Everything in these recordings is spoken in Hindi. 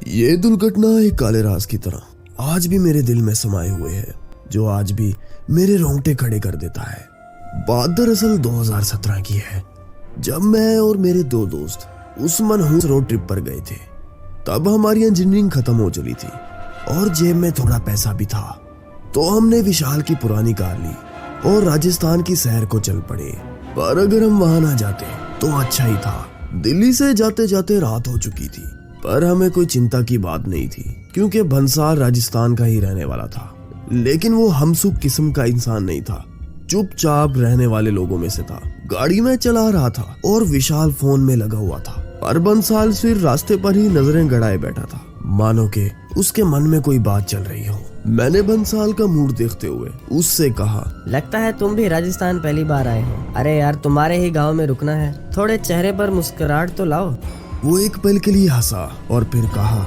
ये दुर्घटना एक काले राज की तरह आज भी मेरे दिल में समाये हुए है, जो आज भी मेरे रोंगटे खड़े कर देता है। बात दरअसल 2017 की है, जब मैं और मेरे दो दोस्त उस मनहूस रोड ट्रिप पर गए थे। तब हमारी इंजीनियरिंग खत्म हो चली थी और जेब में थोड़ा पैसा भी था, तो हमने विशाल की पुरानी कार ली और राजस्थान की सैर को चल पड़े। पर अगर हम वहां ना जाते तो अच्छा ही था। दिल्ली से जाते जाते रात हो चुकी थी, पर हमें कोई चिंता की बात नहीं थी, क्योंकि भंसाल राजस्थान का ही रहने वाला था। लेकिन वो हमसुख किस्म का इंसान नहीं था, चुपचाप रहने वाले लोगों में से था। गाड़ी में चला रहा था और विशाल फोन में लगा हुआ था, पर भंसाल सिर्फ रास्ते पर ही नजरें गड़ाए बैठा था, मानो के उसके मन में कोई बात चल रही हो। मैंने भंसाल का मूड देखते हुए उससे कहा, लगता है तुम भी राजस्थान पहली बार आए हो। अरे यार, तुम्हारे ही गांव में रुकना है, थोड़े चेहरे पर मुस्कुराहट तो लाओ। वो एक पल के लिए हंसा और फिर कहा,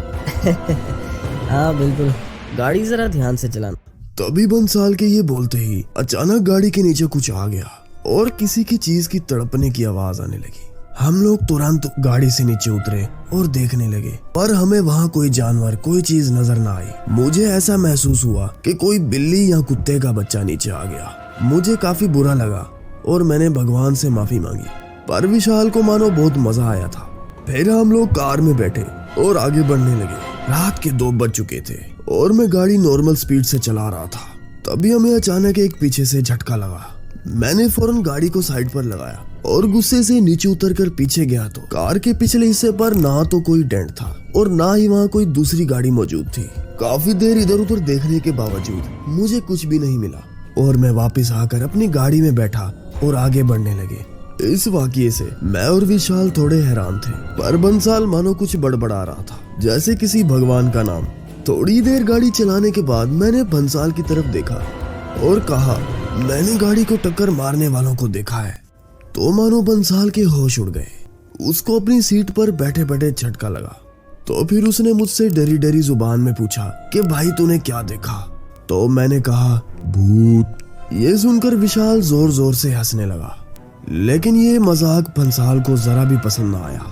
हाँ बिल्कुल, गाड़ी जरा ध्यान से चलाना। तभी भंसाल के ये बोलते ही अचानक गाड़ी के नीचे कुछ आ गया और किसी की चीज की तड़पने की आवाज आने लगी। हम लोग तुरंत गाड़ी से नीचे उतरे और देखने लगे, पर हमें वहाँ कोई जानवर, कोई चीज नजर ना आई। मुझे ऐसा महसूस हुआ कि कोई बिल्ली या कुत्ते का बच्चा नीचे आ गया। मुझे काफी बुरा लगा और मैंने भगवान से माफी मांगी, पर विशाल को मानो बहुत मजा आया था। फिर हम लोग कार में बैठे और आगे बढ़ने लगे। रात के 2 बज चुके थे और मैं गाड़ी नॉर्मल स्पीड से चला रहा था। तभी हमें अचानक एक पीछे से झटका लगा। मैंने फौरन गाड़ी को साइड पर लगाया और गुस्से से नीचे उतरकर पीछे गया तो कार के पिछले हिस्से पर ना तो कोई डेंट था और ना ही वहाँ कोई दूसरी गाड़ी मौजूद थी। काफी देर इधर उधर देखने के बावजूद मुझे कुछ भी नहीं मिला और मैं वापस आकर अपनी गाड़ी में बैठा और आगे बढ़ने लगे। इस वाकये से मैं और विशाल थोड़े हैरान थे, पर भंसाल मानो कुछ बड़बड़ा रहा था, जैसे किसी भगवान का नाम। थोड़ी देर गाड़ी चलाने के बाद मैंने भंसाल की तरफ देखा और कहा, मैंने गाड़ी को टक्कर मारने वालों को देखा है। तो मानो भंसाल के होश उड़ गए। उसको अपनी सीट पर बैठे बैठे झटका लगा। तो फिर उसने मुझसे डरी डरी जुबान में पूछा कि भाई तूने क्या देखा? तो मैंने कहा, भूत। ये सुनकर विशाल जोर जोर से हंसने लगा, लेकिन ये मजाक भंसाल को जरा भी पसंद ना आया।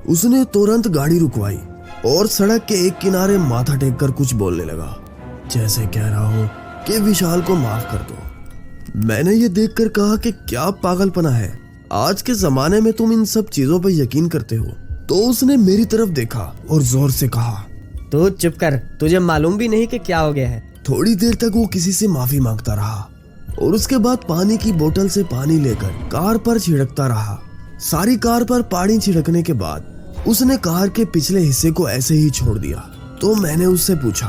उसने तुरंत गाड़ी रुकवाई और सड़क के एक किनारे माथा टेक कर कुछ बोलने लगा, जैसे कह रहा हो कि विशाल को माफ कर दो। मैंने ये देखकर कहा कि क्या पागलपना है, आज के जमाने में तुम इन सब चीजों पर यकीन करते हो? तो उसने मेरी तरफ देखा और जोर से कहा, तू चुप कर, तुझे मालूम भी नहीं कि क्या हो गया है। थोड़ी देर तक वो किसी से माफी मांगता रहा और उसके बाद पानी की बोतल से पानी लेकर कार पर छिड़कता रहा। सारी कार पर पानी छिड़कने के बाद उसने कार के पिछले हिस्से को ऐसे ही छोड़ दिया। तो मैंने उससे पूछा,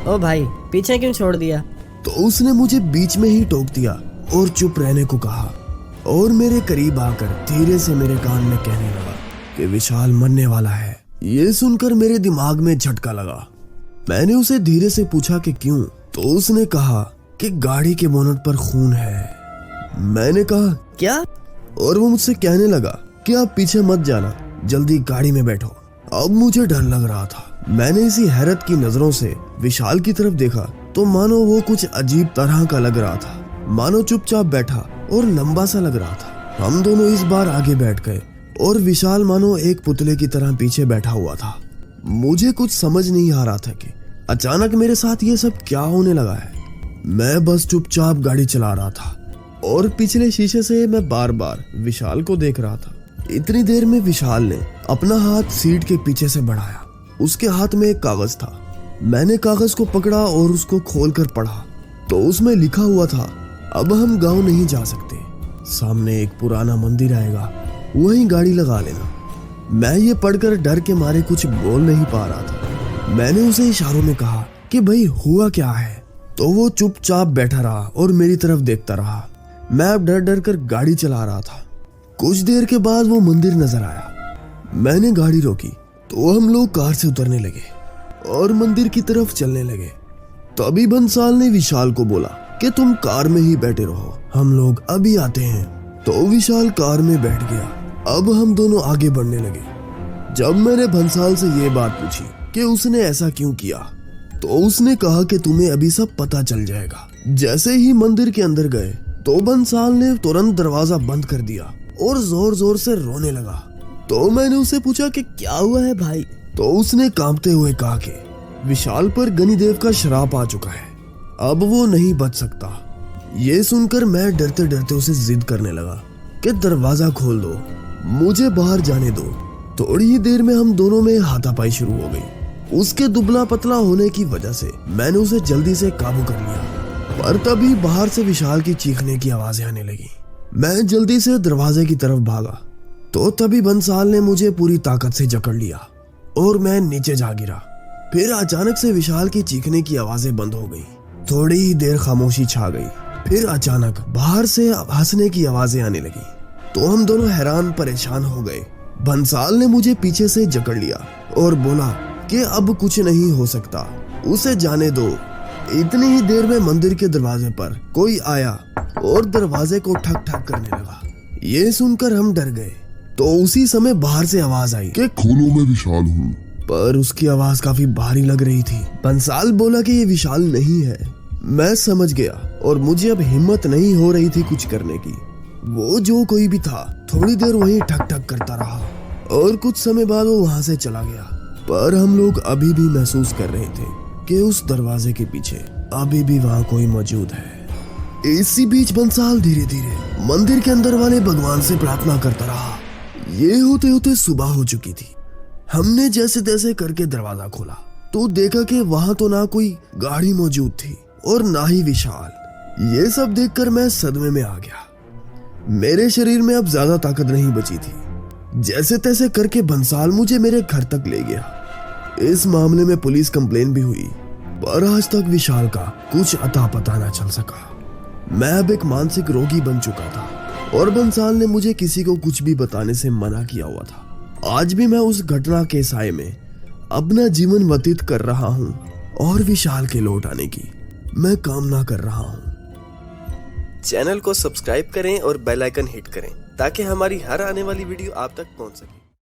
ओ भाई, पीछे क्यों छोड़ दिया? तो उसने मुझे बीच में ही टोक दिया और चुप रहने को कहा और मेरे करीब आकर धीरे से मेरे कान में कहने लगा कि विशाल मरने वाला है। ये सुनकर मेरे दिमाग में झटका लगा। मैंने उसे धीरे से पूछा कि क्यों? तो उसने कहा कि गाड़ी के बोनट पर खून है। मैंने कहा, क्या? और वो मुझसे कहने लगा कि आप पीछे मत जाना, जल्दी गाड़ी में बैठो। अब मुझे डर लग रहा था। मैंने इसी हैरत की नजरों से विशाल की तरफ देखा तो मानो वो कुछ अजीब तरह का लग रहा था, मानो चुपचाप बैठा और लंबा सा लग रहा था। हम दोनों इस बार आगे बैठ गए और विशाल मानो एक पुतले की तरह पीछे बैठा हुआ था। मुझे कुछ समझ नहीं आ रहा था कि अचानक मेरे साथ ये सब क्या होने लगा है। मैं बस चुपचाप गाड़ी चला रहा था और पिछले शीशे से मैं बार बार विशाल को देख रहा था। इतनी देर में विशाल ने अपना हाथ सीट के पीछे से बढ़ाया। उसके हाथ में एक कागज था। मैंने कागज को पकड़ा और उसको खोलकर पढ़ा तो उसमें लिखा हुआ था, अब हम गांव नहीं जा सकते, सामने एक पुराना मंदिर आएगा, वहीं गाड़ी लगा लेना। मैं ये पढ़कर डर के मारे कुछ बोल नहीं पा रहा था। मैंने उसे इशारों में कहा कि भाई हुआ क्या है? तो वो चुपचाप बैठा रहा और मेरी तरफ देखता रहा। मैं अब डर डर कर गाड़ी चला रहा था। कुछ देर के बाद वो मंदिर नजर आया। मैंने गाड़ी रोकी तो हम लोग कार से उतरने लगे और मंदिर की तरफ चलने लगे। तभी भंसाल ने विशाल को बोला कि तुम कार में ही बैठे रहो, हम लोग अभी आते हैं। तो विशाल कार में बैठ गया। अब हम दोनों आगे बढ़ने लगे। जब मैंने भंसाल से ये बात पूछी कि उसने ऐसा क्यों किया, तो उसने कहा कि तुम्हें अभी सब पता चल जाएगा। जैसे ही मंदिर के अंदर गए तो भंसाल ने तुरंत दरवाजा बंद कर दिया और जोर जोर से रोने लगा। तो मैंने उससे पूछा कि क्या हुआ है भाई? तो उसने कांपते हुए कहा कि विशाल पर गनिदेव का श्राप आ चुका है, अब वो नहीं बच सकता। ये सुनकर मैं डरते डरते उसे जिद करने लगा कि दरवाजा खोल दो, मुझे बाहर जाने दो। थोड़ी ही देर में हम दोनों में हाथापाई शुरू हो गई। उसके दुबला पतला होने की वजह से मैंने उसे जल्दी से काबू कर लिया, पर तभी बाहर से विशाल की चीखने की आवाजें आने लगी। मैं जल्दी से दरवाजे की तरफ भागा तो तभी बंसाल ने मुझे पूरी ताकत से जकड़ लिया और मैं नीचे जा गिरा। फिर अचानक से विशाल की चीखने की आवाजें बंद हो गई। थोड़ी ही देर खामोशी छा गई। फिर अचानक बाहर से हंसने की आवाजें आने लगी तो हम दोनों हैरान परेशान हो गए। बंसाल ने मुझे पीछे से जकड़ लिया और बोला कि अब कुछ नहीं हो सकता, उसे जाने दो। इतनी ही देर में मंदिर के दरवाजे पर कोई आया और दरवाजे को ठक ठक करने लगा। ये सुनकर हम डर गए तो उसी समय बाहर से आवाज आई कि खोलो, मैं विशाल हूँ। पर उसकी आवाज काफी भारी लग रही थी। बंसाल बोला कि ये विशाल नहीं है। मैं समझ गया और मुझे अब हिम्मत नहीं हो रही थी कुछ करने की। वो जो कोई भी था थोड़ी देर वहीं ठक ठक करता रहा और कुछ समय बाद वो वहां से चला गया। पर हम लोग अभी भी महसूस कर रहे थे कि उस दरवाजे के पीछे अभी भी वहां कोई मौजूद है। इसी बीच बंसाल धीरे धीरे मंदिर के अंदर वाले भगवान से प्रार्थना करता रहा। ये होते होते सुबह हो चुकी थी। हमने जैसे तैसे करके दरवाजा खोला तो देखा कि वहां तो ना कोई गाड़ी मौजूद थी और ना ही विशाल। ये सब देखकर मैं सदमे में आ गया। मेरे शरीर में अब ज्यादा ताकत नहीं बची थी। जैसे तैसे करके बंसाल मुझे मेरे घर तक ले गया। इस मामले में पुलिस कंप्लेन भी हुई, पर आज तक विशाल का कुछ अता पता न चल सका। मैं अब एक मानसिक रोगी बन चुका था और बंसाल ने मुझे किसी को कुछ भी बताने से मना किया हुआ था। आज भी मैं उस घटना के साए में अपना जीवन व्यतीत कर रहा हूँ और विशाल के लौट आने की मैं कामना कर रहा हूँ। चैनल को सब्सक्राइब करें और बेल आइकन हिट करें ताकि हमारी हर आने वाली वीडियो आप तक पहुंच सके।